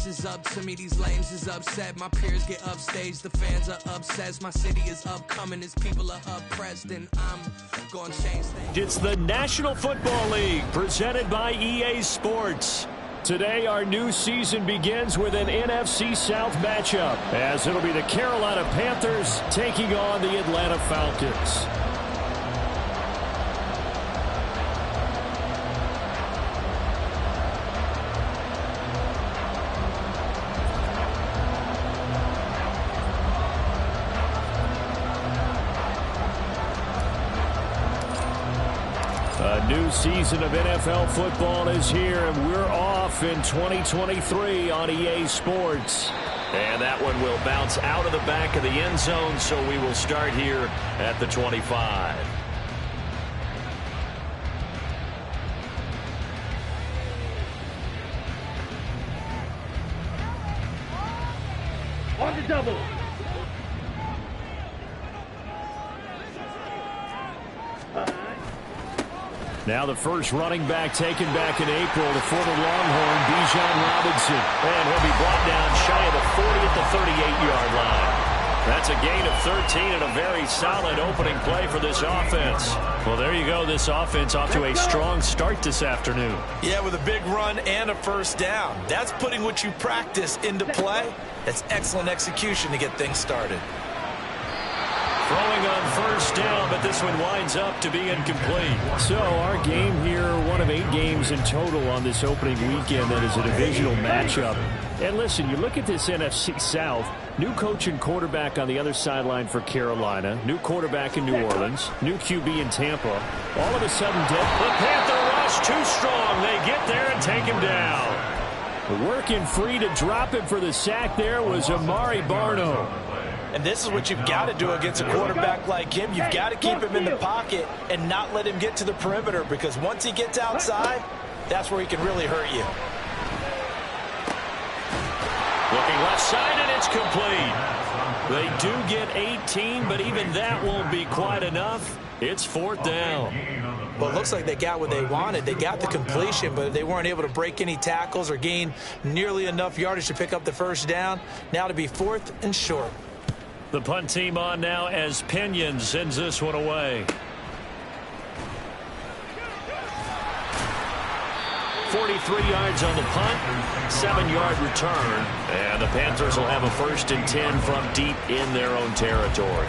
This is up to me, these lames is upset. My peers get upstage, the fans are obsessed. My city is upcoming, as people are oppressed, and I'm gonna change things. It's the National Football League, presented by EA Sports. Today, our new season begins with an NFC South matchup, as it'll be the Carolina Panthers taking on the Atlanta Falcons. A new season of NFL football is here, and we're off in 2023 on EA Sports. And that one will bounce out of the back of the end zone, so we will start here at the 25. On the double. Now the first running back taken back in April, the former Longhorn, Bijan Robinson. And he'll be brought down shy of the 40 at the 38-yard line. That's a gain of 13 and a very solid opening play for this offense. Well, there you go. This offense off to a strong start this afternoon. Yeah, with a big run and a first down. That's putting what you practice into play. That's excellent execution to get things started. Throwing on first down, but this one winds up to be incomplete. So our game here, one of 8 games in total on this opening weekend that is a divisional matchup. And listen, you look at this NFC South, new coach and quarterback on the other sideline for Carolina, new quarterback in New Orleans, new QB in Tampa. All of a sudden, the Panther rush too strong. They get there and take him down. Working free to drop him for the sack there was Amari Barno. And this is what you've got to do against a quarterback like him. You've got to keep him in the pocket and not let him get to the perimeter, because once he gets outside, that's where he can really hurt you. Looking left side, and it's complete. They do get 18, but even that won't be quite enough. It's 4th down. Well, it looks like they got what they wanted. They got the completion, but they weren't able to break any tackles or gain nearly enough yardage to pick up the first down. Now to be 4th and short. The punt team on now as Pinion sends this one away. 43 yards on the punt, 7-yard return, and the Panthers will have a 1st and 10 from deep in their own territory.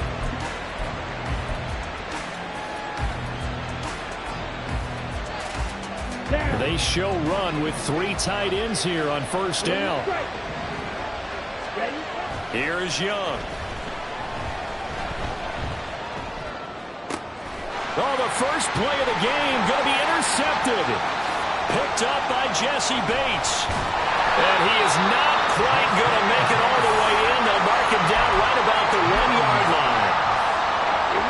They show run with 3 tight ends here on first down. Here is Young. Oh, the first play of the game going to be intercepted. Picked up by Jesse Bates. And he is not quite going to make it all the way in. They'll mark him down right about the 1-yard line.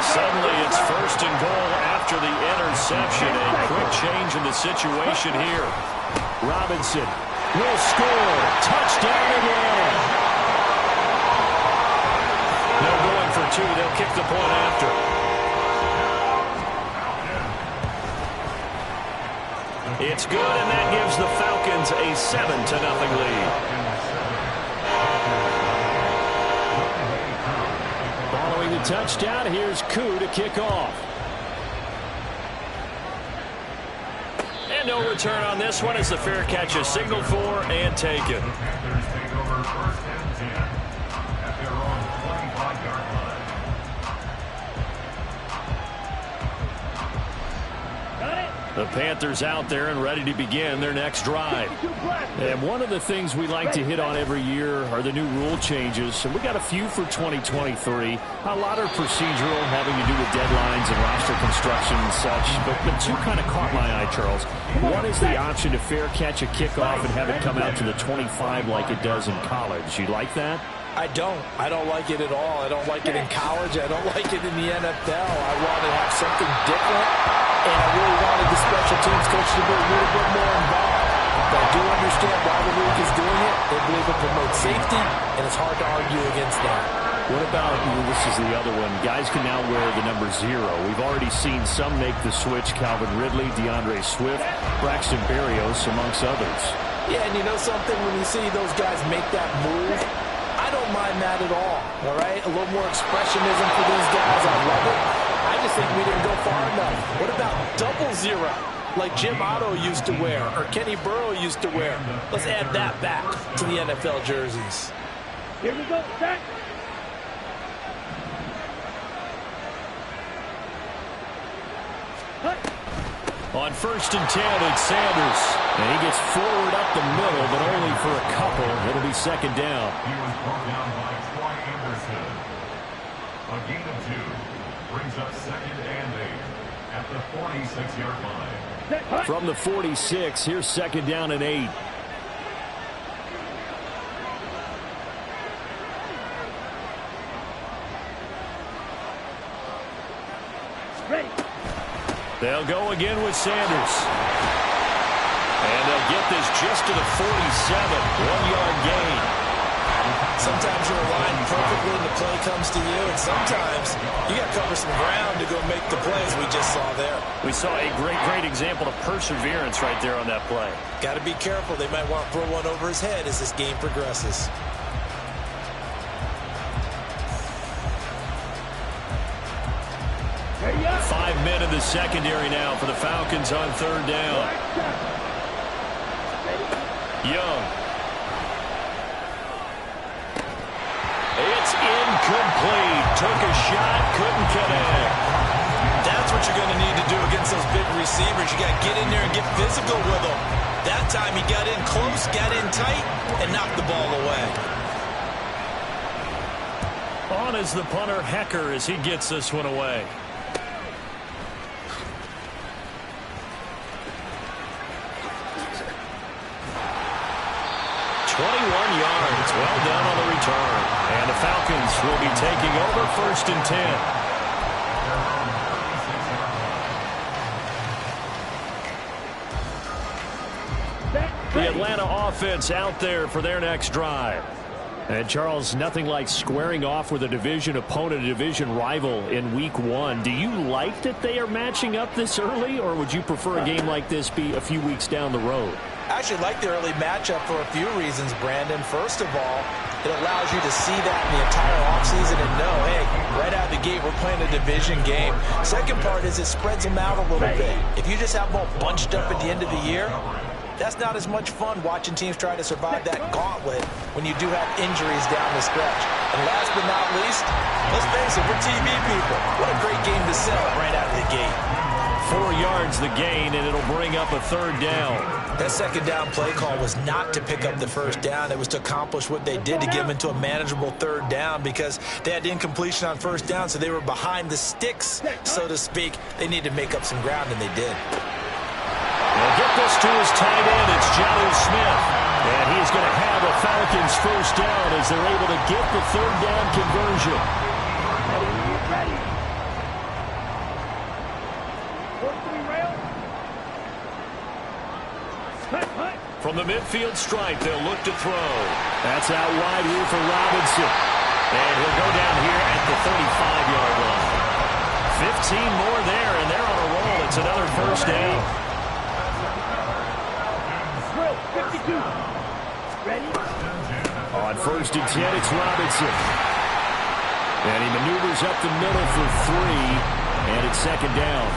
Suddenly it's 1st and goal after the interception. A quick change in the situation here. Robinson will score. Touchdown again. No going for 2. They'll kick the point after. It's good, and that gives the Falcons a 7-0 lead. Following the touchdown, here's Koo to kick off. And no return on this one as the fair catch is signaled for and taken. The Panthers out there and ready to begin their next drive. And one of the things we like to hit on every year are the new rule changes. And we got a few for 2023. A lot are procedural, having to do with deadlines and roster construction and such. But 2 kind of caught my eye, Charles. One is the option to fair catch a kickoff and have it come out to the 25 like it does in college. You like that? I don't like it at all. I don't like it in college. I don't like it in the NFL. I want to have something different, and I really wanted the special teams coach to be a little bit more involved. But I do understand why the league is doing it. They believe it promotes safety, and it's hard to argue against that. What about, this is the other one, guys can now wear the number 0. We've already seen some make the switch, Calvin Ridley, DeAndre Swift, Braxton Berrios, amongst others. Yeah, and you know something? When you see those guys make that move, I don't mind that at all right? A little more expressionism for these guys. I love it. I just think we didn't go far enough. What about double zero, like Jim Otto used to wear or Kenny Burrow used to wear? Let's add that back to the NFL jerseys. Here we go, set. On 1st and 10, it's Sanders. And he gets forward up the middle, but only for a couple. It'll be 2nd down. He was brought down by Troy Anderson. A gain of 2 brings up 2nd and 8 at the 46-yard line. From the 46, here's 2nd down and 8. They'll go again with Sanders. And they'll get this just to the 47. 1-yard gain. Sometimes you're aligned perfectly and the play comes to you, and sometimes you got to cover some ground to go make the plays we just saw there. We saw a great example of perseverance right there on that play. Got to be careful. They might want to throw one over his head as this game progresses. Five men in the secondary now for the Falcons on 3rd down. Young. It's incomplete. Took a shot, couldn't connect. That's what you're going to need to do against those big receivers. You got to get in there and get physical with them. That time he got in close, got in tight, and knocked the ball away. On is the punter, Hecker, as he gets this one away. 21 yards, well done on the return. And the Falcons will be taking over 1st and 10. The Atlanta offense out there for their next drive. And Charles, nothing like squaring off with a division opponent, a division rival in week 1. Do you like that they are matching up this early, or would you prefer a game like this be a few weeks down the road? I actually like the early matchup for a few reasons, Brandon. First of all, it allows you to see that in the entire offseason and know, hey, right out of the gate, we're playing a division game. Second part is it spreads them out a little bit. If you just have them all bunched up at the end of the year, that's not as much fun watching teams try to survive that gauntlet when you do have injuries down the stretch. And last but not least, let's face it, we're TV people. What a great game to sell right out of the gate. 4 yards the gain, and it'll bring up a 3rd down. That 2nd down play call was not to pick up the 1st down. It was to accomplish what they did to get them into a manageable 3rd down because they had incompletion on 1st down, so they were behind the sticks, so to speak. They needed to make up some ground, and they did. They'll get this to his tight end. It's Jonnu Smith. And he's going to have a Falcons 1st down as they're able to get the 3rd down conversion. Ready. From the midfield stripe, they'll look to throw. That's out wide here for Robinson. And he'll go down here at the 35-yard line. 15 more there, and they're on a roll. It's another 1st down. 52. Ready? On 1st and 10, it's Robinson. And he maneuvers up the middle for 3, and it's 2nd down.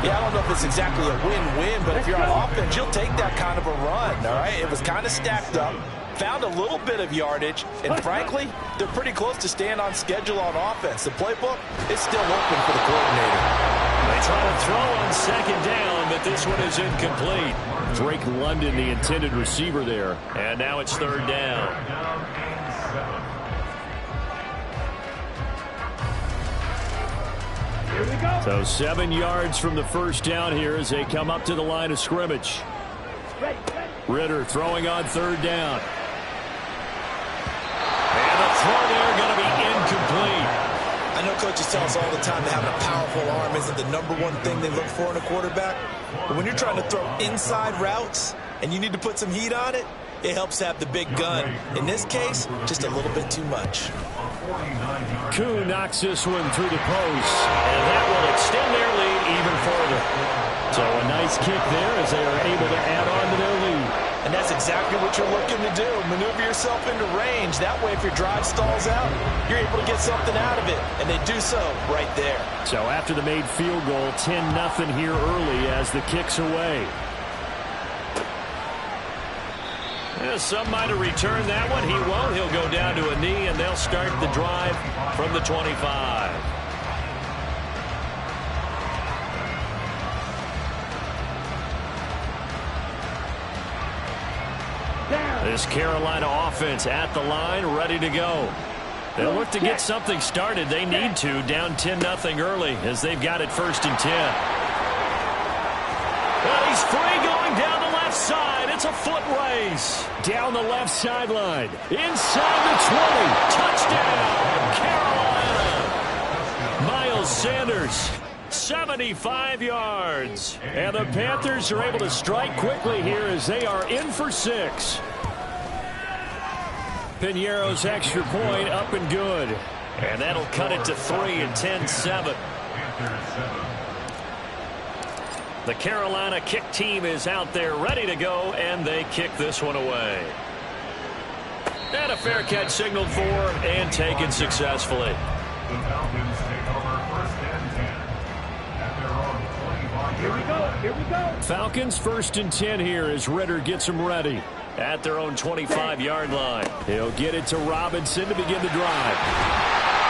Yeah, I don't know if it's exactly a win-win, but if you're on offense, you'll take that kind of a run, all right? It was kind of stacked up, found a little bit of yardage, and frankly, they're pretty close to staying on schedule on offense. The playbook is still open for the coordinator. They try to throw on 2nd down, but this one is incomplete. Drake London, the intended receiver there, and now it's 3rd down. Here we go. So 7 yards from the 1st down here as they come up to the line of scrimmage. Ready. Ritter throwing on 3rd down. And the throw there going to be incomplete. I know coaches tell us all the time that having a powerful arm isn't the #1 thing they look for in a quarterback. But when you're trying to throw inside routes and you need to put some heat on it, it helps to have the big gun. In this case, just a little bit too much. Koo knocks this one through the post, and that will extend their lead even further. So a nice kick there as they are able to add on to their lead. And that's exactly what you're looking to do. Maneuver yourself into range. That way, if your drive stalls out, you're able to get something out of it. And they do so right there. So after the made field goal, 10-0 here early as the kick's away. Some might have returned that one. He won't. He'll go down to a knee, and they'll start the drive from the 25. This Carolina offense at the line, ready to go. They'll look to get something started. They need to, down 10-0 early as they've got it 1st and 10. Well, he's free going down the left side. It's a foot race. Down the left sideline. Inside the 20. Touchdown, Carolina. Miles Sanders, 75 yards. And the Panthers are able to strike quickly here as they are in for 6. Piñeiro's extra point up and good. And that'll cut it to 3 and 10-7. The Carolina kick team is out there ready to go, and they kick this one away. And a fair catch signaled for and taken successfully. The Falcons take over 1st and 10 at their own 25-yard Here we go. Here we go. Falcons 1st and 10 here as Ritter gets them ready. At their own 25-yard line. He'll get it to Robinson to begin the drive.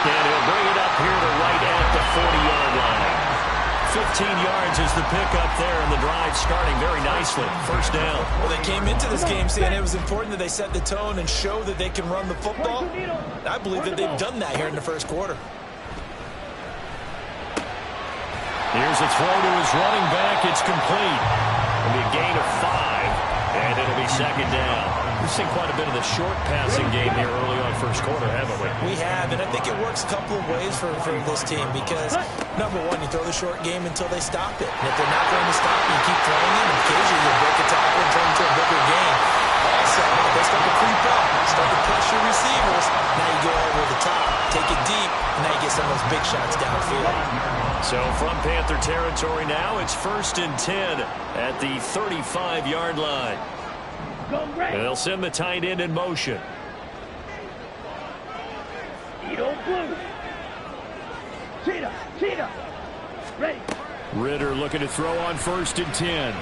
And he'll bring it up here to right at the 40-yard line. 15 yards is the pickup there, and the drive starting very nicely. 1st down. Well, they came into this game saying it was important that they set the tone and show that they can run the football. I believe that they've done that here in the 1st quarter. Here's a throw to his running back. It's complete. It'll be a gain of 5. And it'll be 2nd down. We've seen quite a bit of the short passing game here early on 1st quarter, haven't we? We have, and I think it works a couple of ways for this team because, number one, you throw the short game until they stop it. And if they're not going to stop it, you keep throwing it, and occasionally you break a tackle and turn into a bigger game. Also, they start to creep up, start to pressure receivers. Now you go over the top, take it deep, and now you get some of those big shots downfield. So from Panther territory now, it's 1st and 10 at the 35-yard line. And they'll send the tight end in motion. Edo blue. Cheetah. Ready. Ritter looking to throw on 1st and 10.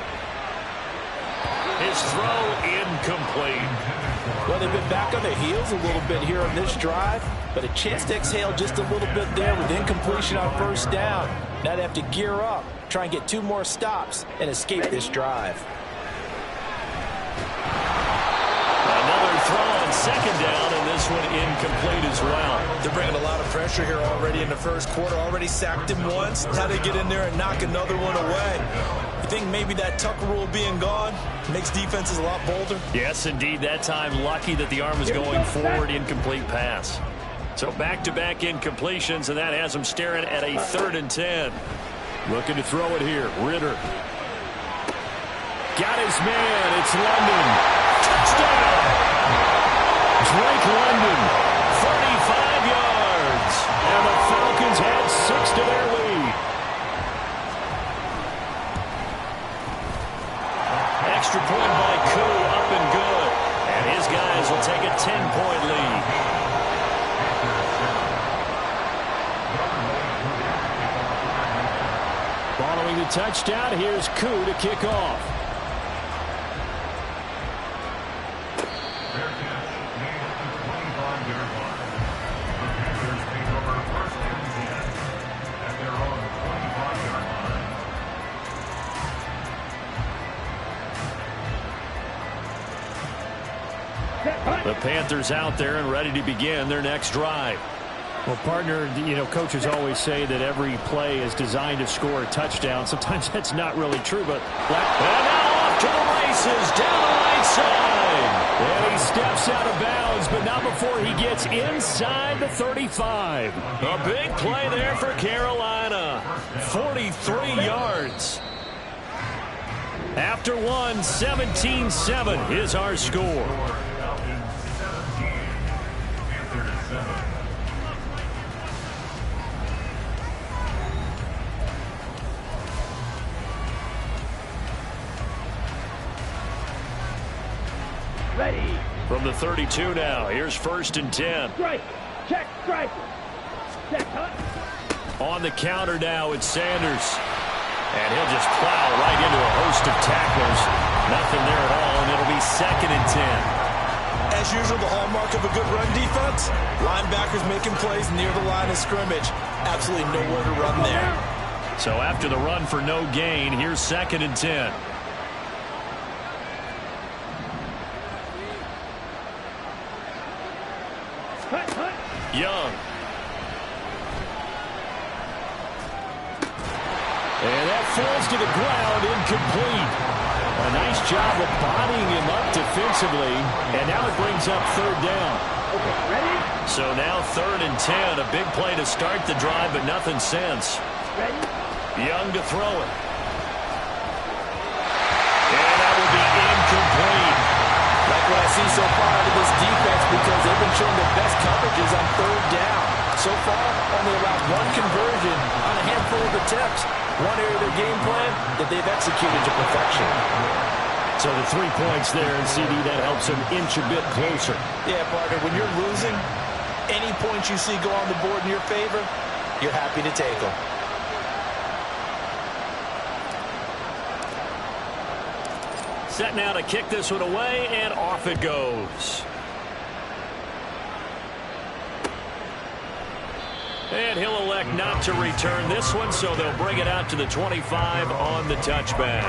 His throw incomplete. Well, they've been back on their heels a little bit here on this drive, but a chance to exhale just a little bit there with incompletion on 1st down. Now they have to gear up, try and get 2 more stops, and escape this drive. Another throw on 2nd down, and this one incomplete as well. They're bringing a lot of pressure here already in the 1st quarter. Already sacked him once. Now they get in there and knock another one away. You think maybe that Tucker rule being gone makes defenses a lot bolder? Yes, indeed. That time, lucky that the arm was going forward. Incomplete pass. So back-to-back incompletions, and that has them staring at a 3rd and 10. Looking to throw it here. Ritter. Got his man. It's London. Touchdown! Drake London, 35 yards. And the Falcons add 6 to their lead. Extra point by Koo, up and good. And his guys will take a 10-point lead. Following the touchdown, here's Koo to kick off. The Panthers out there and ready to begin their next drive. Well, partner, coaches always say that every play is designed to score a touchdown. Sometimes that's not really true, but... And now off to the races, down the right side. And he steps out of bounds, but not before he gets inside the 35. A big play there for Carolina. 43 yards. After one, 17-7 is our score. the 32 now. Here's 1st and 10. Strike. Check. Strike. Set. Cut. On the counter now, it's Sanders. And he'll just plow right into a host of tacklers. Nothing there at all, and it'll be 2nd and 10. As usual, the hallmark of a good run defense, linebackers making plays near the line of scrimmage. Absolutely nowhere to run there. So after the run for no gain, here's 2nd and 10. Cut. Young. And that falls to the ground, incomplete. A nice job of bodying him up defensively, and now it brings up 3rd down. Okay, ready? So now 3rd and 10, a big play to start the drive, but nothing since. Ready? Young to throw it. And that will be incomplete. Like what I see so far out of this defense, because they've been showing their best coverages on 3rd down. So far, only allowed 1 conversion on a handful of attempts. One area of their game plan that they've executed to perfection. So the 3 points there, and CD, that helps them inch a bit closer. Yeah, partner, when you're losing, any points you see go on the board in your favor, you're happy to take them. Set now to kick this one away, and off it goes. And he'll elect not to return this one, so they'll bring it out to the 25 on the touchback.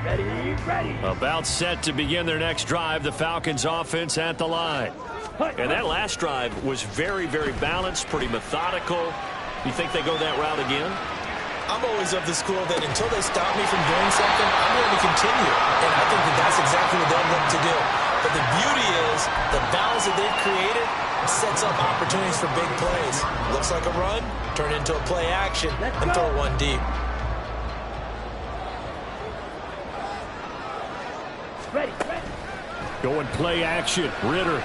Ready. About set to begin their next drive, the Falcons offense at the line. And that last drive was very, very balanced, pretty methodical. You think they go that route again? I'm always of the school that until they stop me from doing something, I'm going to continue. And I think that that's exactly what they'll look to do. But the beauty is the balance that they've created sets up opportunities for big plays. Looks like a run, turn into a play action, and throw one deep. Ready. Going play action. Ritter.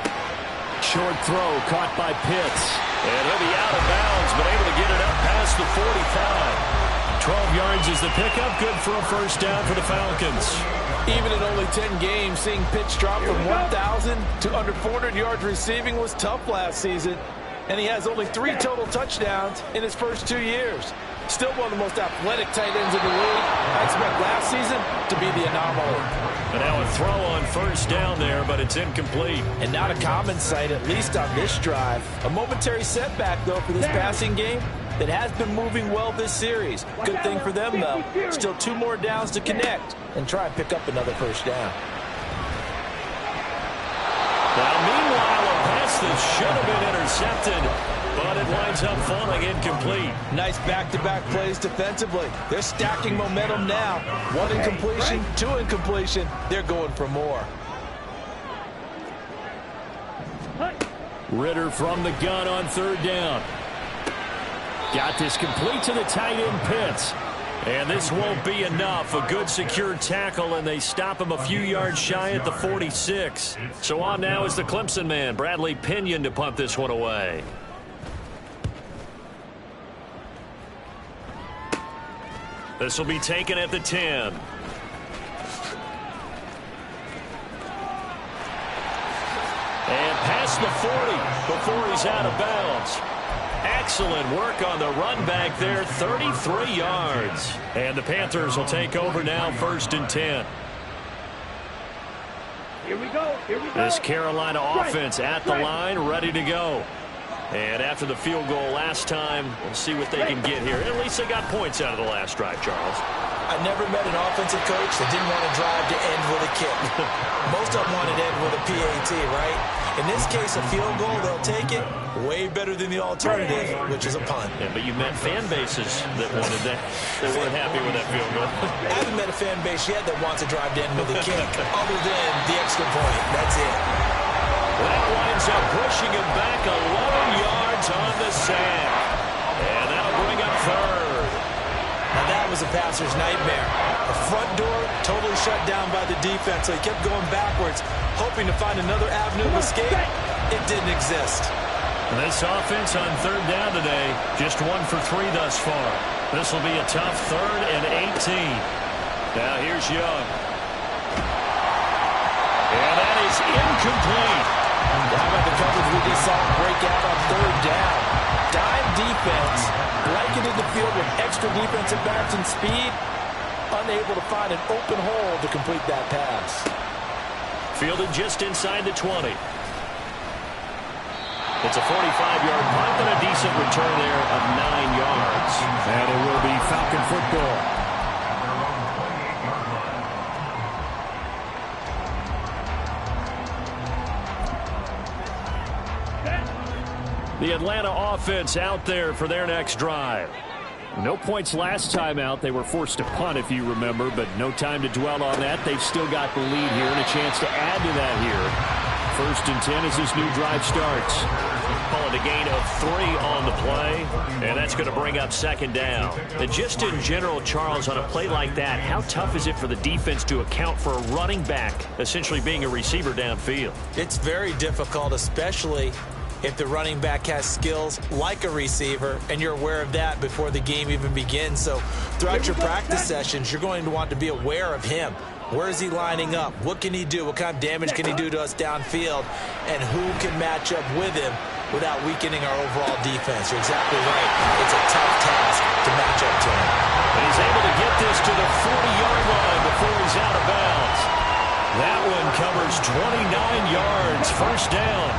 Short throw caught by Pitts. And he'll be out of bounds, but able to get it up past the 45. 12 yards is the pickup. Good for a 1st down for the Falcons. Even in only 10 games, seeing Pitts drop from 1,000 to under 400 yards receiving was tough last season. And he has only 3 total touchdowns in his first 2 years. Still one of the most athletic tight ends in the league. I expect last season to be the anomaly. And now a throw on 1st down there, but it's incomplete. And not a common sight, at least on this drive. A momentary setback, though, for this passing game that has been moving well this series. Good thing for them, though. Still 2 more downs to connect and try and pick up another 1st down. Now, meanwhile, a pass that should have been intercepted, but it winds up falling incomplete. Nice back-to-back plays defensively. They're stacking momentum now. 1 incompletion, 2 incompletion. They're going for more. Ritter from the gun on 3rd down. Got this complete to the tight end Pitts. And this won't be enough. A good secure tackle, and they stop him a few yards shy at the 46. So on now is the Clemson man, Bradley Pinion, to punt this one away. This will be taken at the 10. And past the 40 before he's out of bounds. Excellent work on the run back there, 33 yards. And the Panthers will take over now, 1st and 10. Here we go. This Carolina offense at the line, ready to go. And after the field goal last time, we'll see what they can get here. At least they got points out of the last drive, Charles. I never met an offensive coach that didn't want to drive to end with a kick. Most of them wanted to end with a PAT, right? In this case, a field goal, they'll take it. Way better than the alternative, which is a punt. Yeah, but you met fan bases that wanted that. They weren't happy with that field goal. I haven't met a fan base yet that wants to drive to end with a kick, other than the extra point. That's it. That winds up pushing him back 11 yards on the sack. And that'll bring up 3rd. Now that was a passer's nightmare. The front door totally shut down by the defense, so he kept going backwards, hoping to find another avenue of escape. It didn't exist. This offense on third down today, just 1 for 3 thus far. This will be a tough 3rd and 18. Now here's Young. And that is incomplete. How about the coverage we just saw break out on third down? Dime defense, blanketed the field with extra defensive backs and speed, unable to find an open hole to complete that pass. Fielded just inside the 20. It's a 45-yard punt and a decent return there of 9 yards. And it will be Falcon football. The Atlanta offense out there for their next drive. No points last time out. They were forced to punt, if you remember, but no time to dwell on that. They've still got the lead here and a chance to add to that here. 1st and 10 as this new drive starts. Call it a gain of 3 on the play, and that's going to bring up 2nd down. And just in general, Charles, on a play like that, how tough is it for the defense to account for a running back essentially being a receiver downfield? It's very difficult, especially if the running back has skills like a receiver, and you're aware of that before the game even begins. So throughout your practice sessions, you're going to want to be aware of him. Where is he lining up? What can he do? What kind of damage can he do to us downfield? And who can match up with him without weakening our overall defense? You're exactly right. It's a tough task to match up to him. And he's able to get this to the 40-yard line before he's out of bounds. That one covers 29 yards. 1st down.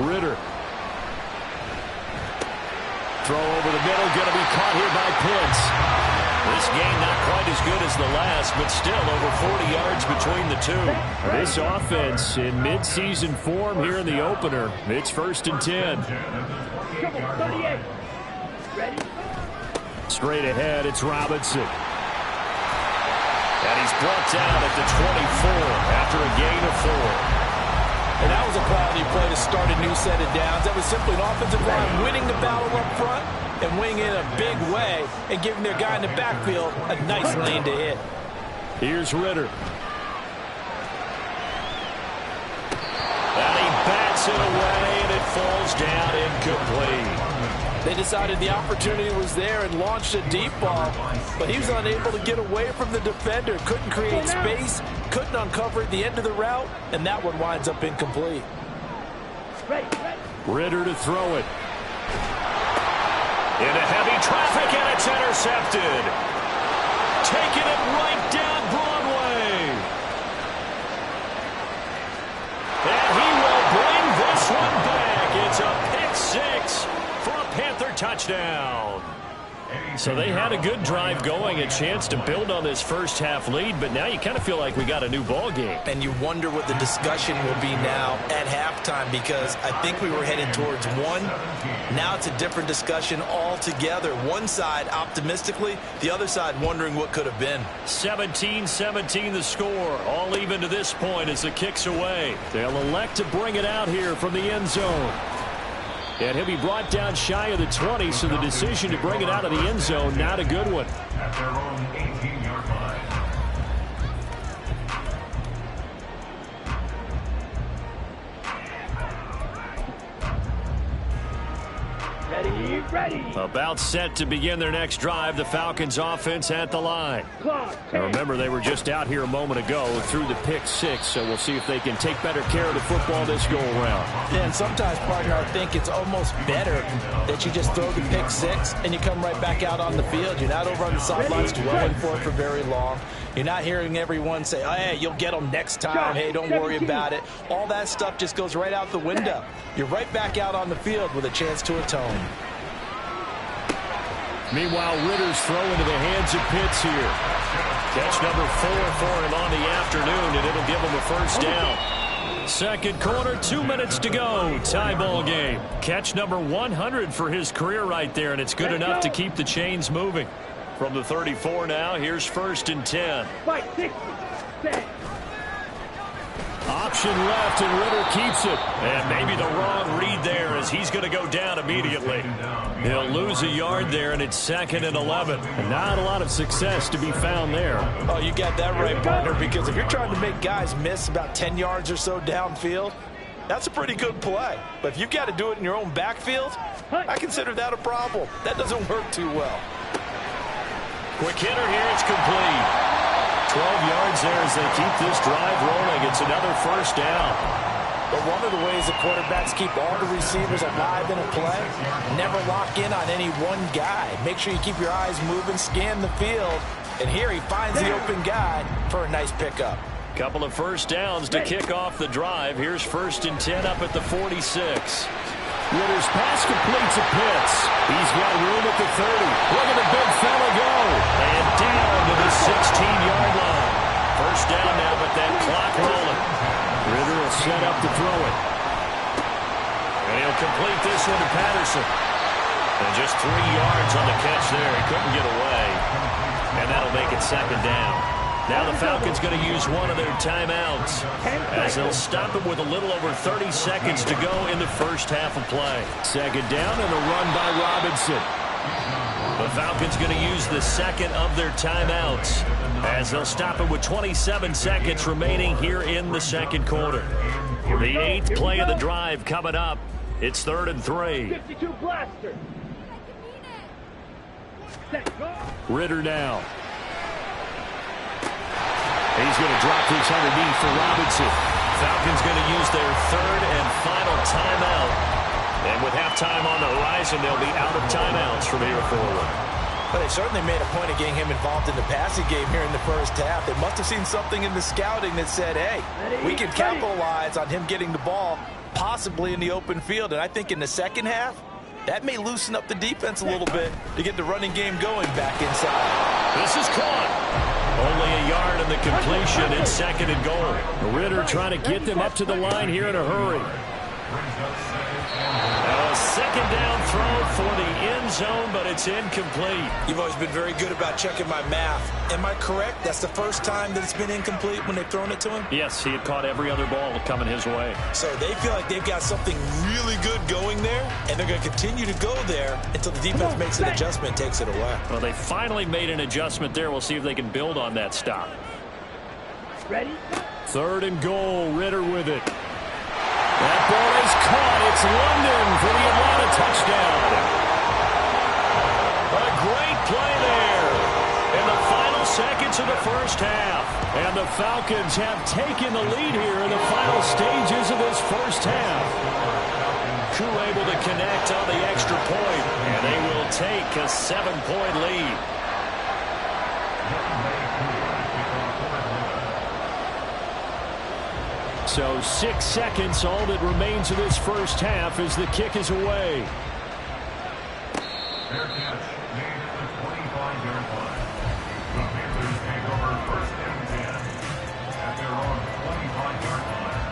Ritter. Throw over the middle, going to be caught here by Pitts. This game not quite as good as the last, but still over 40 yards between the two. This offense in midseason form here in the opener. It's 1st and 10. Straight ahead, it's Robinson. And he's brought down at the 24 after a gain of 4. And that was a quality play to start a new set of downs. That was simply an offensive line winning the battle up front and winning in a big way and giving their guy in the backfield a nice lane to hit. Here's Ritter. And he bats it away, and it falls down incomplete. They decided the opportunity was there and launched a deep ball, but he was unable to get away from the defender, couldn't create space, couldn't uncover at the end of the route, and that one winds up incomplete. Ritter to throw it. Into heavy traffic, and it's intercepted. Taking it right down Broadway. And he will bring this one back. It's a pick 6 for a Panther touchdown. So they had a good drive going, a chance to build on this first half lead, but now you kind of feel like we got a new ball game. And you wonder what the discussion will be now at halftime, because I think we were headed towards 1. Now it's a different discussion altogether. One side optimistically, the other side wondering what could have been. 17-17 the score, all even to this point as the kick's away. They'll elect to bring it out here from the end zone. And he'll be brought down shy of the 20, so the decision to bring it out of the end zone, not a good one. At their own 18-yard line. Ready. About set to begin their next drive, the Falcons offense at the line. Now remember, they were just out here a moment ago through the pick 6, so we'll see if they can take better care of the football this go-around. Yeah, and sometimes, partner, I think it's almost better that you just throw the pick 6 and you come right back out on the field. You're not over on the sidelines dwelling for it for very long. You're not hearing everyone say, oh, hey, you'll get them next time. Hey, don't worry about it. All that stuff just goes right out the window. You're right back out on the field with a chance to atone. Meanwhile, Ritter's throw into the hands of Pitts here. Catch number 4 for him on the afternoon, and it'll give him a first down. Second quarter, 2 minutes to go. Tie ball game. Catch number 100 for his career right there, and it's good enough to keep the chains moving. From the 34 now, here's 1st and 10. Option left, and Ritter keeps it. And maybe the wrong read there as he's going to go down immediately. He'll lose a yard there, and it's 2nd and 11. And not a lot of success to be found there. Oh, you got that right, partner, because if you're trying to make guys miss about 10 yards or so downfield, that's a pretty good play. But if you've got to do it in your own backfield, I consider that a problem. That doesn't work too well. Quick hitter here, it's complete. 12 yards there as they keep this drive rolling. It's another first down. But one of the ways that quarterbacks keep all the receivers alive in a play, never lock in on any one guy. Make sure you keep your eyes moving, scan the field, and here he finds the open guy for a nice pickup. Couple of first downs to kick off the drive. Here's 1st and 10 up at the 46. Ritter's pass completes to Pitts. He's got room at the 30. Look at the big fella go. And down to the 16-yard line. First down now, but that clock rolling. Ritter will set up to throw it. And he'll complete this one to Patterson. And just 3 yards on the catch there. He couldn't get away. And that'll make it 2nd down. Now the Falcons going to use one of their timeouts as they'll stop it with a little over 30 seconds to go in the first half of play. 2nd down and a run by Robinson. The Falcons going to use the 2nd of their timeouts as they'll stop it with 27 seconds remaining here in the 2nd quarter. The 8th play of the drive coming up. It's 3rd and 3. 52 blaster. Ritter now. He's going to drop this underneath for Robinson. Falcons going to use their 3rd and final timeout. And with halftime on the horizon, they'll be out of timeouts from here forward. But they certainly made a point of getting him involved in the passing game here in the first half. They must have seen something in the scouting that said, hey, we can capitalize on him getting the ball possibly in the open field. And I think in the second half, that may loosen up the defense a little bit to get the running game going back inside. This is caught. Only a yard in the completion. It's 2nd and goal. Ritter trying to get them up to the line here in a hurry. A 2nd down throw for the end zone, but it's incomplete. You've always been very good about checking my math. Am I correct? That's the first time that it's been incomplete when they've thrown it to him? Yes, he had caught every other ball coming his way. So they feel like they've got something really good going there, and they're going to continue to go there until the defense makes an adjustment and takes it away. Well, they finally made an adjustment there. We'll see if they can build on that stop. Ready? 3rd and goal, Ritter with it. That ball is caught. It's London for the Atlanta touchdown. A great play there in the final seconds of the first half. And the Falcons have taken the lead here in the final stages of this first half. Koo able to connect on the extra point, and they will take a 7-point lead. So 6 seconds, all that remains of this first half as the kick is away. Fair catch made at the 25-yard line. The Panthers take over 1st and 10 at their own 25-yard line.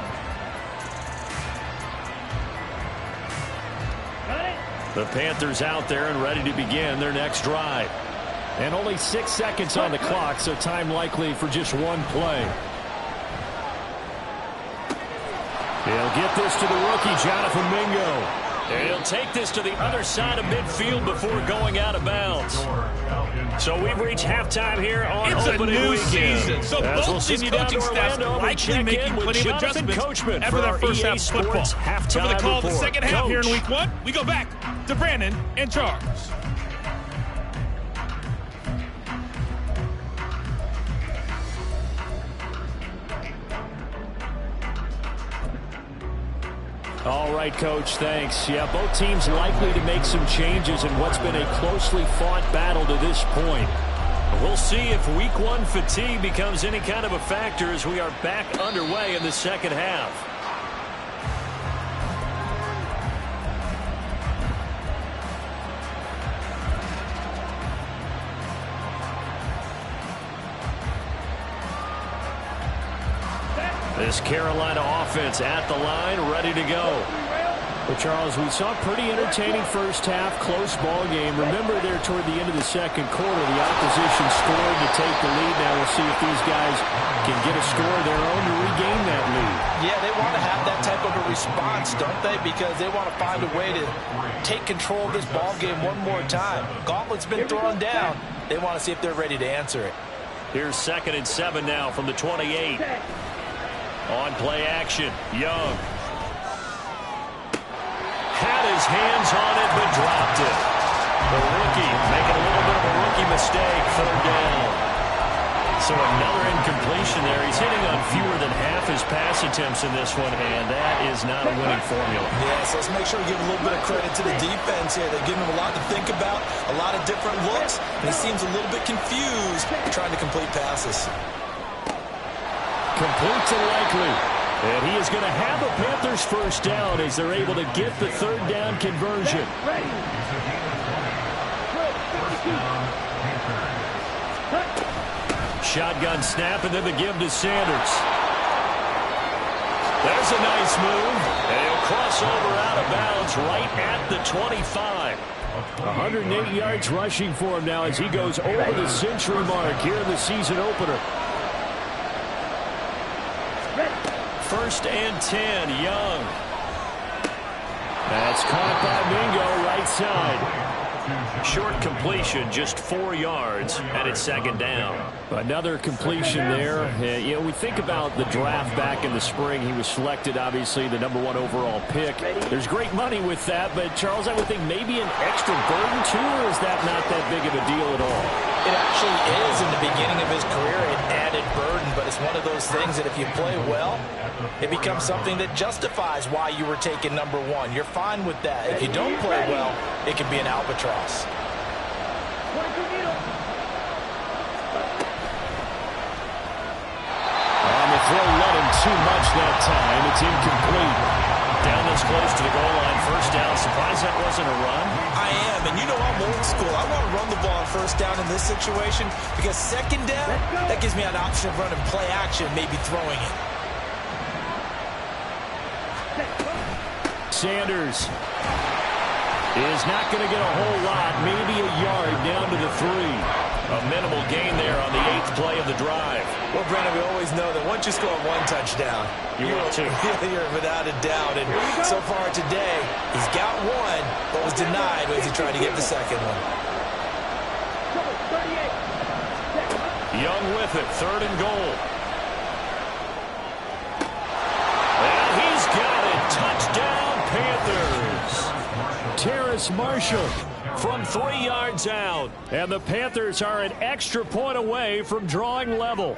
The Panthers out there and ready to begin their next drive. And only 6 seconds on the clock, so time likely for just one play. He'll get this to the rookie, Jonathan Mingo. And he'll take this to the other side of midfield before going out of bounds. So we've reached halftime here on opening weekend. Season. So both these coaching staffs likely making plenty of adjustments after that first half football. So for the call of the second half here in week 1, we go back to Brandon and Charles. All right, Coach, thanks. Yeah, both teams likely to make some changes in what's been a closely fought battle to this point. We'll see if week 1 fatigue becomes any kind of a factor as we are back underway in the second half. This Carolina offense at the line, ready to go. Well, Charles, we saw a pretty entertaining first half, close ball game. Remember there toward the end of the second quarter, the opposition scored to take the lead. Now we'll see if these guys can get a score of their own to regain that lead. Yeah, they want to have that type of a response, don't they? Because they want to find a way to take control of this ball game one more time. Gauntlet's been thrown down. They want to see if they're ready to answer it. Here's 2nd and 7 now from the 28. On play action, Young. Had his hands on it, but dropped it. The rookie making a little bit of a rookie mistake, 3rd down. So another incompletion there. He's hitting on fewer than half his pass attempts in this one, and that is not a winning formula. Yeah, so let's make sure we give a little bit of credit to the defense here. They're giving him a lot to think about, a lot of different looks, and he seems a little bit confused trying to complete passes. Complete to Likely. And he is going to have a Panthers first down as they're able to get the 3rd down conversion. Shotgun snap and then the give to Sanders. There's a nice move. And he'll cross over out of bounds right at the 25. 108 yards rushing for him now as he goes over the century mark here in the season opener. 1st and 10, Young. That's caught by Mingo, right side. Short completion, just 4 yards, and it's 2nd down. Another completion there. You know, we think about the draft back in the spring. He was selected, obviously, the #1 overall pick. There's great money with that, but, Charles, I would think maybe an extra burden, too, or is that not that big of a deal at all? It actually is in the beginning of his career, an added burden, but it's one of those things that if you play well, it becomes something that justifies why you were taken #1. You're fine with that. If you don't play well, it can be an albatross. On the throw, let him too much that time. It's incomplete. Down this close to the goal line, 1st down. Surprised that wasn't a run? I am, and you know I'm old school. I want to run the ball on 1st down in this situation because 2nd down, that gives me an option of running play action, maybe throwing it. Sanders is not going to get a whole lot, maybe a yard down to the 3. A minimal gain there on the 8th play of the drive. Well, Brandon, we always know that once you score 1 touchdown, you're without a doubt. And so far today, he's got 1, but was denied as he tried to get the 2nd one. Young with it, 3rd and goal. And he's got it. Touchdown, Panthers. Terrace Marshall from 3 yards out. And the Panthers are an extra point away from drawing level.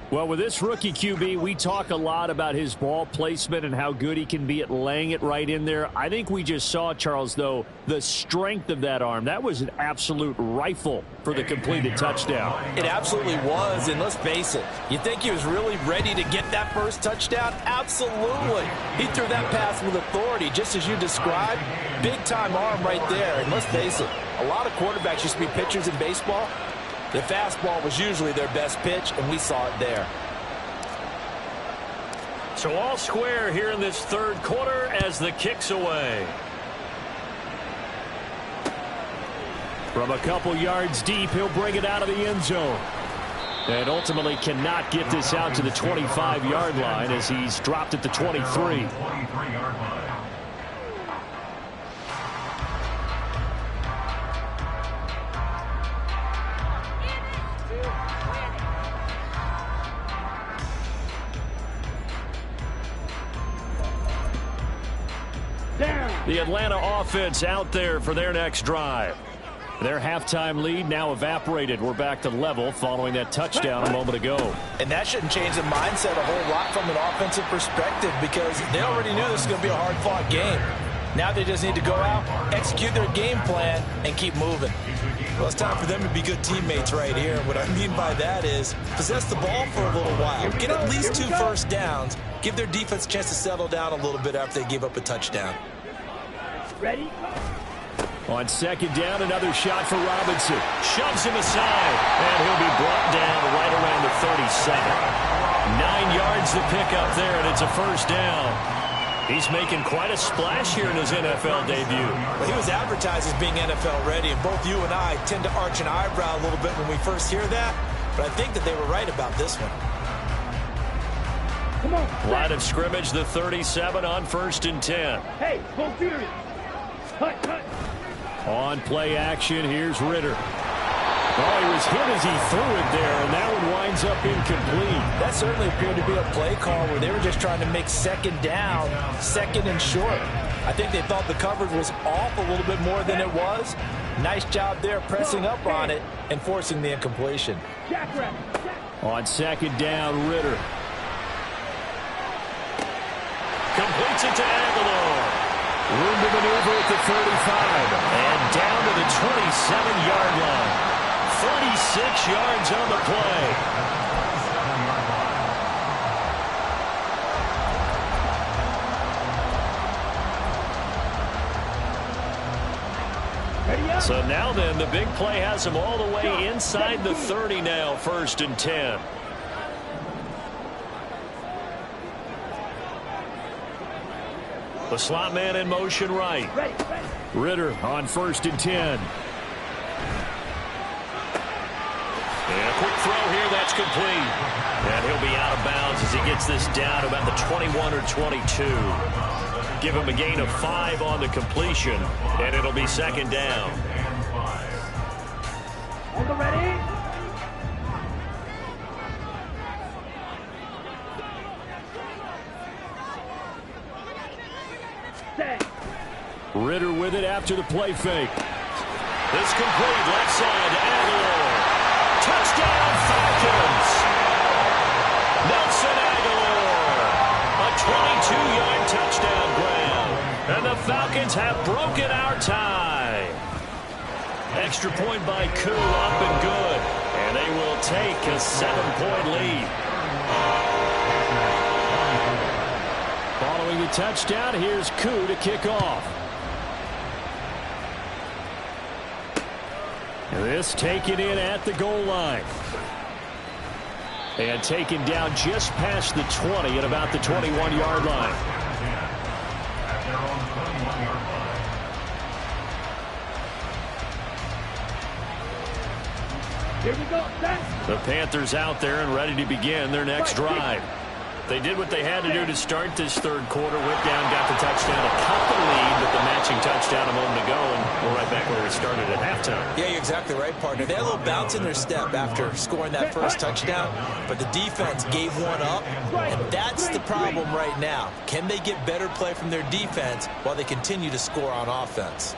Well, with this rookie QB, we talk a lot about his ball placement and how good he can be at laying it right in there. I think we just saw, Charles, though, the strength of that arm. That was an absolute rifle for the completed touchdown. It absolutely was, and let's face it, you think he was really ready to get that first touchdown? Absolutely. He threw that pass with authority, just as you described. Big-time arm right there, and let's face it, a lot of quarterbacks used to be pitchers in baseball. The fastball was usually their best pitch, and we saw it there. So all square here in this 3rd quarter as the kick's away. From a couple yards deep, he'll bring it out of the end zone. And ultimately cannot get this out to the 25-yard line as he's dropped at the 23. The Atlanta offense out there for their next drive. Their halftime lead now evaporated. We're back to level following that touchdown a moment ago. And that shouldn't change the mindset a whole lot from an offensive perspective because they already knew this was going to be a hard-fought game. Now they just need to go out, execute their game plan, and keep moving. Well, it's time for them to be good teammates right here. What I mean by that is possess the ball for a little while. Get at least 2 first downs. Give their defense a chance to settle down a little bit after they give up a touchdown. Ready? On 2nd down, another shot for Robinson. Shoves him aside, and he'll be brought down right around the 37. 9 yards to pick up there, and it's a 1st down. He's making quite a splash here in his NFL debut. Well, he was advertised as being NFL ready, and both you and I tend to arch an eyebrow a little bit when we first hear that, but I think that they were right about this one. Come on. Line of scrimmage, the 37 on 1st and 10. Hey, go serious. Cut, cut. On play action, here's Ritter. Oh, he was hit as he threw it there, and that one winds up incomplete. That certainly appeared to be a play call where they were just trying to make second down, second and short. I think they thought the coverage was off a little bit more than it was. Nice job there pressing up on it and forcing the incompletion. On 2nd down, Ritter. Completes it to Aguilar. Room to maneuver at the 35. And down to the 27-yard line. 36 yards on the play. So now then, the big play has him all the way inside the 30 now, 1st and 10. The slot man in motion right. Ritter on 1st and 10. And a quick throw here, that's complete. And he'll be out of bounds as he gets this down about the 21 or 22. Give him a gain of 5 on the completion, and it'll be 2nd down. On the ready. Ritter with it after the play fake. It's complete, left side to Aguilar. Touchdown Falcons! Nelson Aguilar, a 22-yard touchdown grab, and the Falcons have broken our tie. Extra point by Koo, up and good, and they will take a 7-point lead. Following the touchdown, here's Koo to kick off. This taken in at the goal line. And taken down just past the 20 at about the 21-yard line. Here we go, set. The Panthers out there and ready to begin their next drive. They did what they had to do to start this 3rd quarter. Went down, got the touchdown, and cut the lead, but the matching touchdown a moment ago, and we're right back where we started at halftime. Yeah, you're exactly right, partner. They had a little bounce in their step after scoring that first touchdown, but the defense gave one up, and that's the problem right now. Can they get better play from their defense while they continue to score on offense?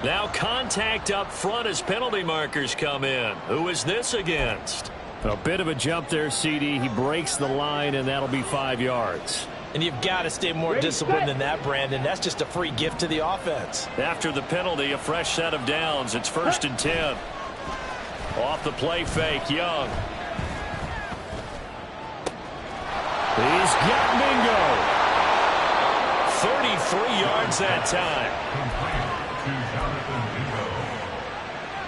Now contact up front as penalty markers come in. Who is this against? A bit of a jump there, CD. He breaks the line, and that'll be 5 yards. And you've got to stay more disciplined than that, Brandon. That's just a free gift to the offense. After the penalty, a fresh set of downs. It's 1st and 10. Off the play fake, Young. He's got Mingo. 33 yards that time. To Jonathan Mingo.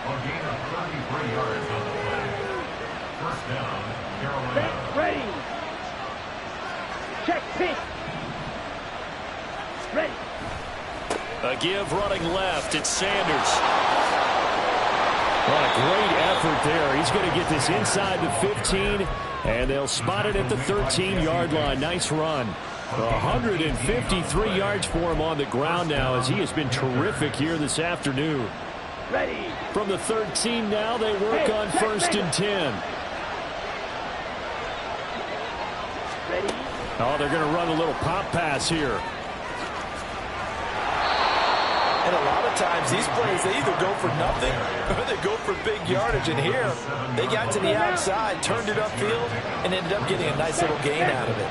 A gain of 33 yards on the play. 1st down, Carolina. Ready. Check pitch. Ready. A give running left. It's Sanders. What a great effort there. He's going to get this inside the 15, and they'll spot it at the 13-yard line. Nice run. 153 yards for him on the ground now, as he has been terrific here this afternoon. Ready. From the 13 now, they work on 1st and 10. Ready. Oh, they're going to run a little pop pass here. And a lot of times these plays, they either go for nothing or they go for big yardage. And here, they got to the outside, turned it upfield, and ended up getting a nice little gain out of it.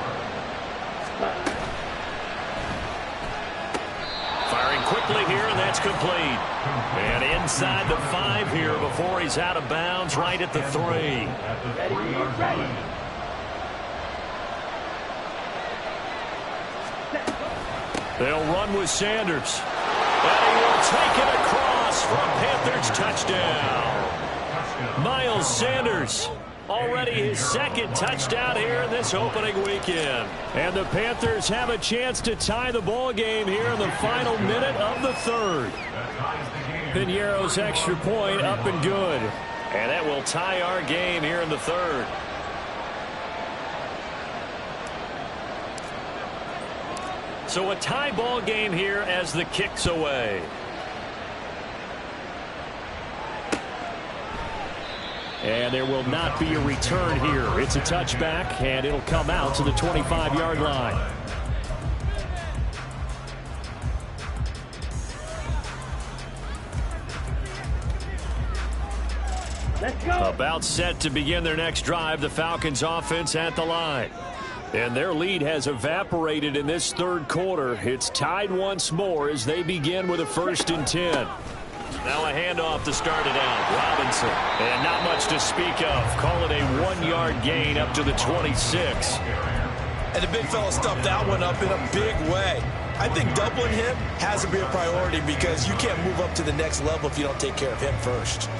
Firing quickly here, and that's complete. And inside the 5 here before he's out of bounds, right at the 3. Ready. They'll run with Sanders. And he will take it across for a Panthers touchdown. Miles Sanders Already his second touchdown here in this opening weekend. And the Panthers have a chance to tie the ball game here in the final minute of the third. Piñeiro's extra point up and good. And that will tie our game here in the third. So a tie ball game here as the kick's away. And there will not be a return here. It's a touchback, and it'll come out to the 25-yard line. Let's go. About set to begin their next drive, the Falcons offense at the line. And their lead has evaporated in this third quarter. It's tied once more as they begin with a 1st and 10. Now a handoff to start it out. Robinson. And not much to speak of. Call it a 1-yard gain up to the 26. And the big fella stuffed that one up in a big way. I think doubling him has to be a priority because you can't move up to the next level if you don't take care of him first.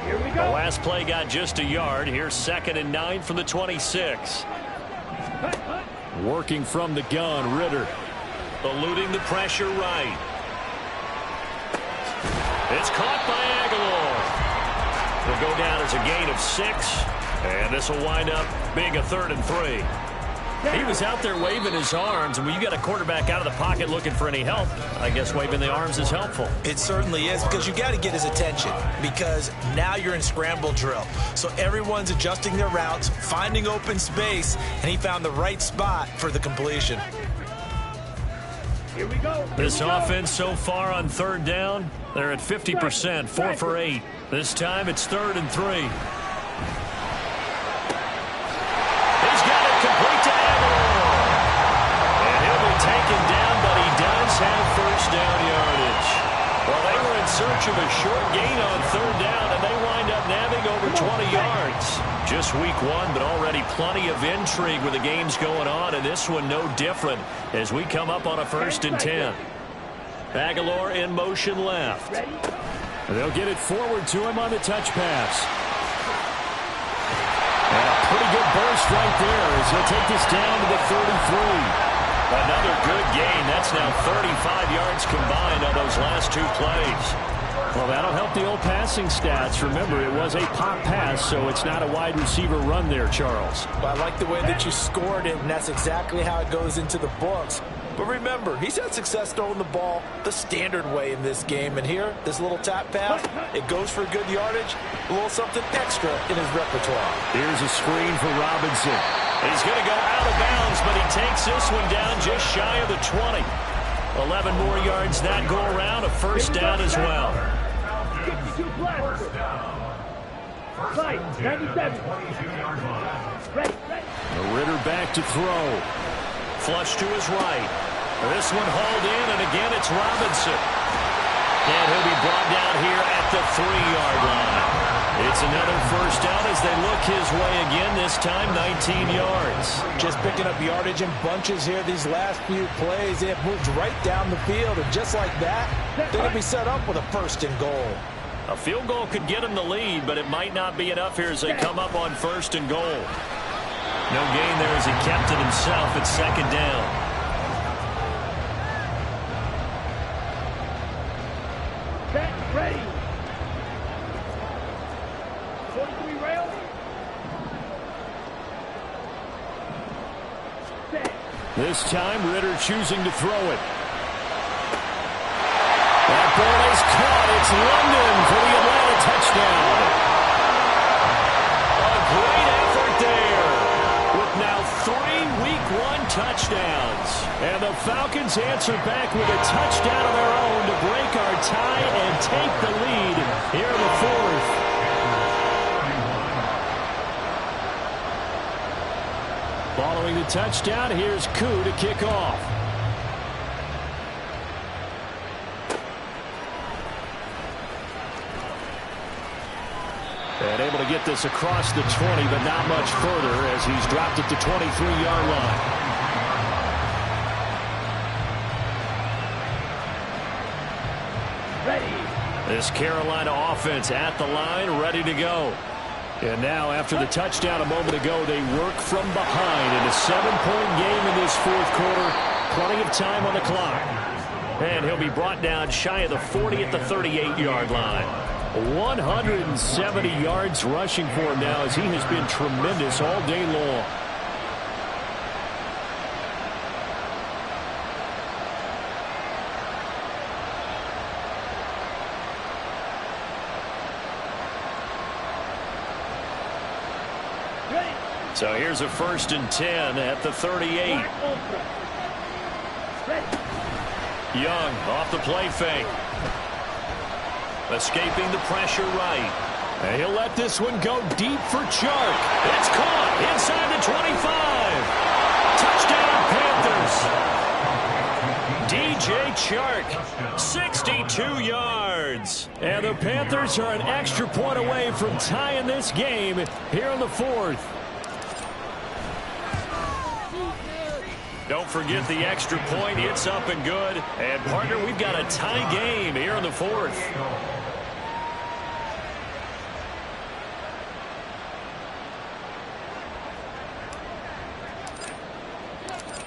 Here we The go. last play got just a yard. Here's 2nd and 9 from the 26. Working from the gun, Ritter. Eluding the pressure right. It's caught by Aguilar. It'll go down as a gain of 6. And this will wind up being a 3rd and 3. He was out there waving his arms, and when you got a quarterback out of the pocket looking for any help, I guess waving the arms is helpful. It certainly is, because you got to get his attention, because now you're in scramble drill. So everyone's adjusting their routes, finding open space, and he found the right spot for the completion. Here we go. This offense so far on 3rd down, they're at 50%, 4 for 8. This time it's 3rd and 3. He's got it complete to Aguilar. And he'll be taken down, but he does have 1st down yardage. Well, they were in search of a short gain on 3rd down, and they wind up nabbing over 20 yards. Just week 1, but already plenty of intrigue with the games going on, and this one no different as we come up on a 1st and 10. Aguilar in motion left. They'll get it forward to him on the touch pass. And a pretty good burst right there as he'll take this down to the 33. Another good gain. That's now 35 yards combined on those last 2 plays. Well, that'll help the old passing stats. Remember, it was a pop pass, so it's not a wide receiver run there, Charles. Well, I like the way that you scored it, and that's exactly how it goes into the books. But remember, he's had success throwing the ball the standard way in this game. And here, this little tap pass, it goes for good yardage, a little something extra in his repertoire. Here's a screen for Robinson. He's going to go out of bounds, but he takes this one down just shy of the 20. 11 more yards that go around, a 1st down as well. 52 plus. Right, 97. Ready. Ritter back to throw. Flush to his right. This one hauled in, and again it's Robinson. And he'll be brought down here at the 3-yard line. It's another 1st down as they look his way again, this time 19 yards. Just picking up yardage in bunches here these last few plays. They have moved right down the field, and just like that, they're going to be set up with a 1st and goal. A field goal could get them the lead, but it might not be enough here as they come up on 1st and goal. No gain there as he kept it himself at 2nd down. Set, ready. 43 rail. Set. This time, Ritter choosing to throw it. That ball is caught. It's London for the Atlanta touchdown. A great effort there with now 3 Week 1 touchdowns. And the Falcons answer back with a touchdown of their own to break our tie and take the lead here in the 4th. Following the touchdown, here's Koo to kick off. And able to get this across the 20, but not much further as he's dropped it to 23-yard line. Ready. This Carolina offense at the line, ready to go. And now, after the touchdown a moment ago, they work from behind in a 7-point game in this fourth quarter. Plenty of time on the clock. And he'll be brought down shy of the 40 at the 38-yard line. 170 yards rushing for him now as he has been tremendous all day long. So here's a 1st and 10 at the 38. Young off the play fake. Escaping the pressure right. And he'll let this one go deep for Chark. It's caught inside the 25. Touchdown Panthers. DJ Chark, 62 yards. And the Panthers are an extra point away from tying this game here in the fourth. Don't forget the extra point. It's up and good. And, partner, we've got a tie game here in the fourth.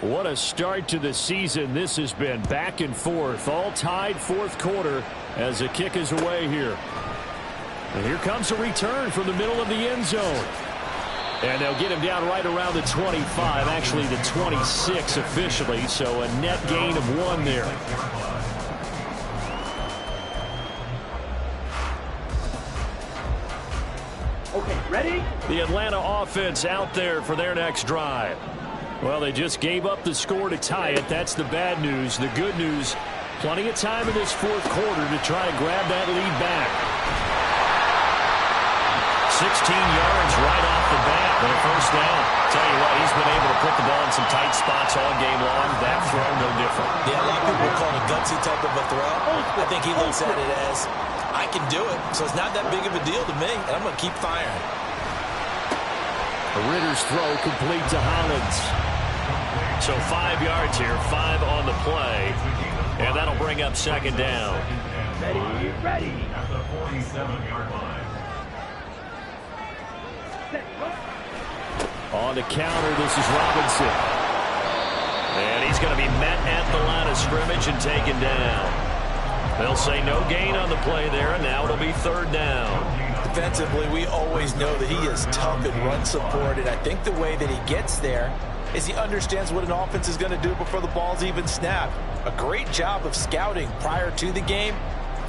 What a start to the season this has been. Back and forth. All tied fourth quarter as the kick is away here. And here comes a return from the middle of the end zone. And they'll get him down right around the 25, actually the 26 officially, so a net gain of 1 there. Okay, ready? The Atlanta offense out there for their next drive. Well, they just gave up the score to tie it. That's the bad news. The good news, plenty of time in this fourth quarter to try to grab that lead back. 16 yards right off the bat, but a first down. Tell you what, he's been able to put the ball in some tight spots all game long. That throw, no different. Yeah, a lot of people call it a gutsy type of a throw. I think he looks at it as, I can do it, so it's not that big of a deal to me, and I'm going to keep firing. Ritter's throw complete to Hollins. So 5 yards here, 5 on the play, and that'll bring up second down. Ready, ready. At the 47-yard line. On the counter, this is Robinson. And he's going to be met at the line of scrimmage and taken down. They'll say no gain on the play there, and now it'll be third down. Defensively, we always know that he is tough in run support, and I think the way that he gets there is he understands what an offense is going to do before the ball's even snapped. A great job of scouting prior to the game,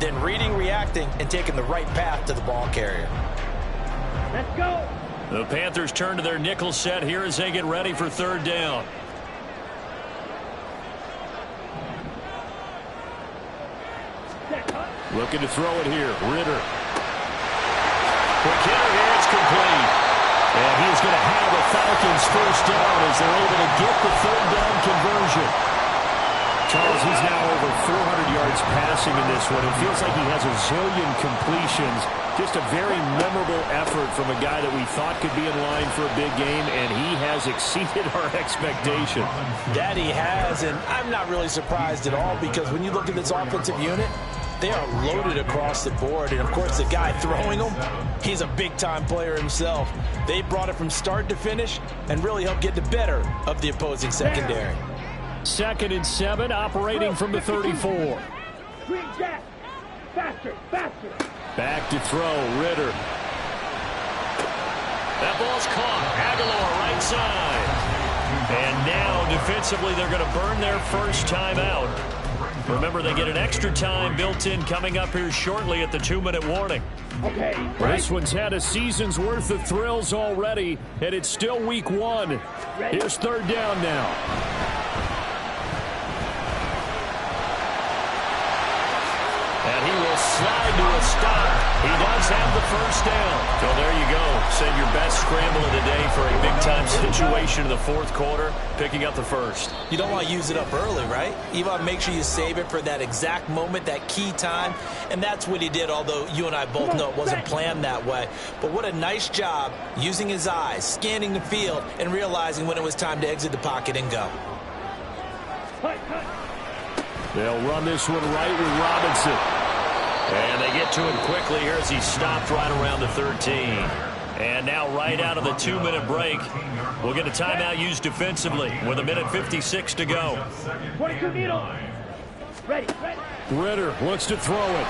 then reading, reacting, and taking the right path to the ball carrier. Let's go. The Panthers turn to their nickel set here as they get ready for third down. Looking to throw it here. Ritter. Quick hitter here. It's complete. And he's going to have the Falcons first down as they're able to get the third down conversion. Charles, he's now over 400 yards passing in this one. It feels like he has a zillion completions. Just a very memorable effort from a guy that we thought could be in line for a big game, and he has exceeded our expectation. That he has, and I'm not really surprised at all because when you look at this offensive unit, they are loaded across the board. And, of course, the guy throwing them, he's a big-time player himself. They brought it from start to finish and really helped get the better of the opposing secondary. 2nd and 7, operating from the 34. Green Jack. Faster, faster. Back to throw, Ritter. That ball's caught. Aguilar right side. And now, defensively, they're going to burn their first timeout. Remember, they get an extra time built in coming up here shortly at the 2-minute warning. Okay. This one's had a season's worth of thrills already, and it's still week 1. Here's third down now. And he will slide to a stop. He does have the first down. So there you go. Save your best scramble of the day for a big-time situation in the fourth quarter, picking up the first. You don't want to use it up early, right? You want to make sure you save it for that exact moment, that key time. And that's what he did, although you and I both know it wasn't planned that way. But what a nice job using his eyes, scanning the field, and realizing when it was time to exit the pocket and go. They'll run this one right with Robinson. And they get to him quickly here as he stopped right around the 13. And now right out of the 2-minute break, we'll get a timeout used defensively with 1:56 to go. 22 needle. Ready. Ritter wants to throw it.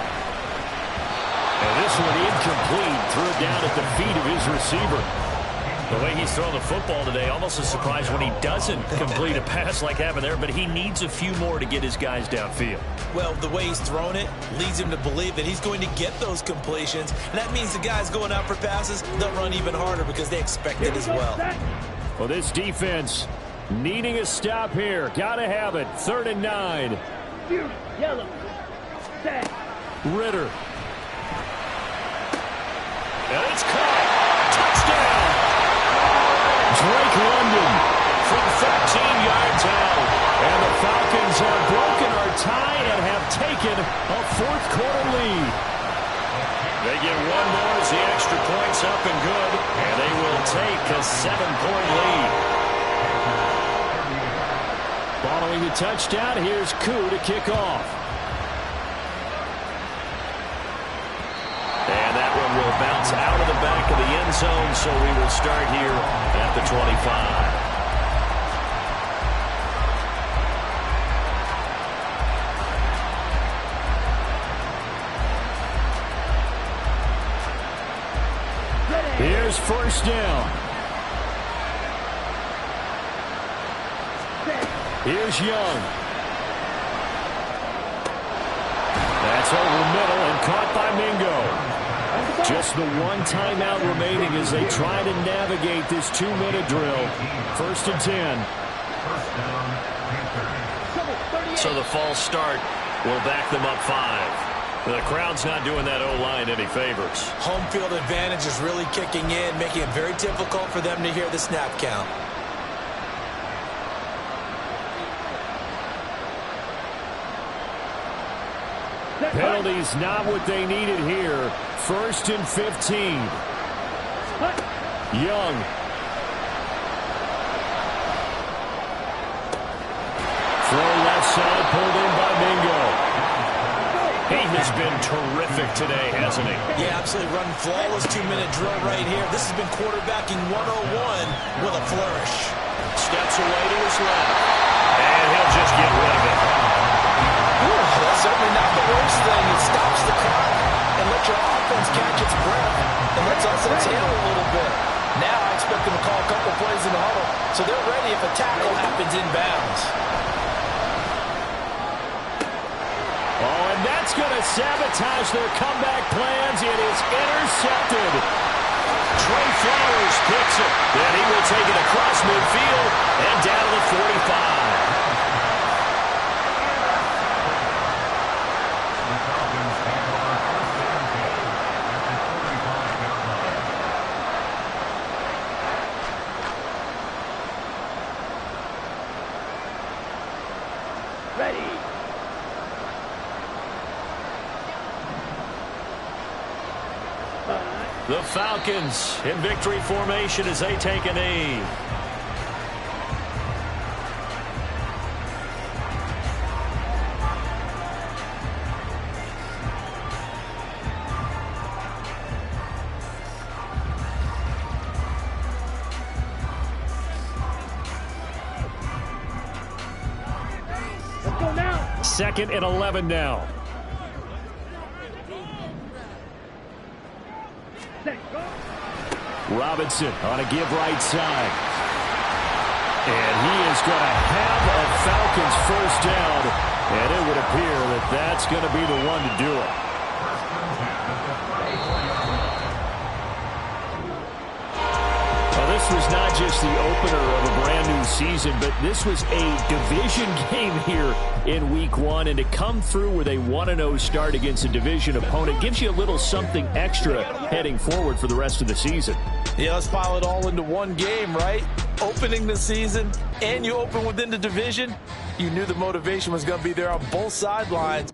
And this one incomplete. Threw it down at the feet of his receiver. The way he's throwing the football today, almost a surprise when he doesn't complete a pass like happened there, but he needs a few more to get his guys downfield. Well, the way he's thrown it leads him to believe that he's going to get those completions, and that means the guys going out for passes, they'll run even harder because they expect it as well. Well, this defense needing a stop here. Got to have it. 3rd and 9. Yellow. Set. Ritter. And it's caught. Touchdown. Drake London from 13 yards out. And the Falcons have broken our tie and have taken a 4th quarter lead. They get one more as the extra point's up and good. And they will take a 7-point lead. Following the touchdown, here's Koo to kick off. And that one will bounce out of the back of the end zone, so we will start here at the 25. Here's 1st down. Here's Young. That's over middle and caught by Mingo. Just the one timeout remaining as they try to navigate this 2-minute drill. 1st and 10. So the false start will back them up 5. The crowd's not doing that O-line any favors. Home field advantage is really kicking in, making it very difficult for them to hear the snap count. Penalties not what they needed here. 1st and 15. Young. Throw left side, pulled in by Mingo. He has been terrific today, hasn't he? Yeah, absolutely running flawless 2-minute drill right here. This has been quarterbacking 101 with a flourish. Steps away to his left. And he'll just get rid of it. That's certainly not the worst thing. It stops the clock and lets your offense catch its breath and lets us exhale a little bit. Now I expect them to call a couple plays in the huddle so they're ready if a tackle happens inbounds. Oh, and that's going to sabotage their comeback plans. It is intercepted. Trey Flowers picks it. Then he will take it across midfield and down to the 45. The Falcons in victory formation as they take a knee. Let's go now. 2nd and 11 now. Robinson on a give right side. And he is going to have a Falcons 1st down. And it would appear that that's going to be the one to do it. Well, this was not just the opener of a brand new season, but this was a division game here in week 1. And to come through with a 1-0 start against a division opponent gives you a little something extra heading forward for the rest of the season. Yeah, let's pile it all into one game, right? Opening the season, and you open within the division. You knew the motivation was going to be there on both sidelines.